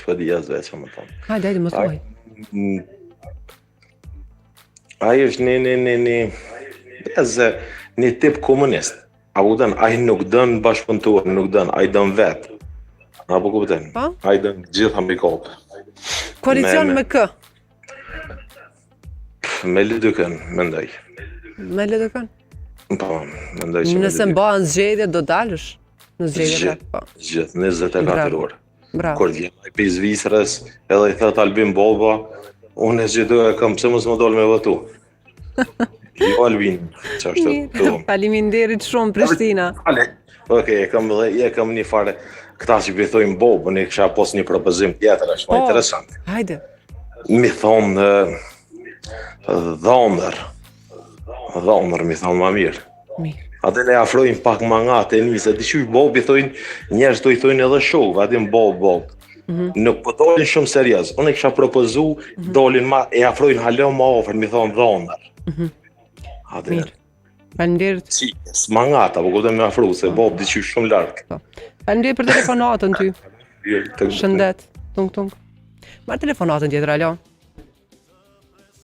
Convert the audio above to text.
s'po di as vetë më thon. Hajde, më thuaj. Ai është një tip komunist. Apo kupton, ai nuk dën bashkëpunëtor, nuk dën, ai dën vetë. Apo kupton? Ai dën gjitha mbi kopë. Koalicion me kë? Me Lidukën, mendoj. Me Lidukën? Po, mendoj që nëse mbahen zgjedhje do dalësh në zgjedhjet. Po. Gjithë 24 orë. Bravo. Kur vjen ai pe Zvicrës, edhe i thot Albin Boba, unë zgjedoja kam pse mos më dol me votu. Jo Albin, ç'është? Faleminderit shumë Prishtina. Okej, e kam një fare këta që i thojnë Bobën, e kisha pas një propozim tjetër, është më interesant. Hajde. Mi thonë dhomër mi thonë ma mirë. Atë ne afrojnë pak mangate e njëse, di qysh Bob i thojnë, njerës do i thojnë edhe show, atin Bob. Nuk po dolin shumë serios, unë e kisha propozu, dolin ma, e afrojnë halë ma ofër, mi thonë dhomër. Mirë. Faleminderit. Si, s'mangata, po këtë me afru, se Bob di qysh shumë larkë. Faleminderit për telefonatën ty. Shëndet. Tung. Marr telefonatën tjetër, alo.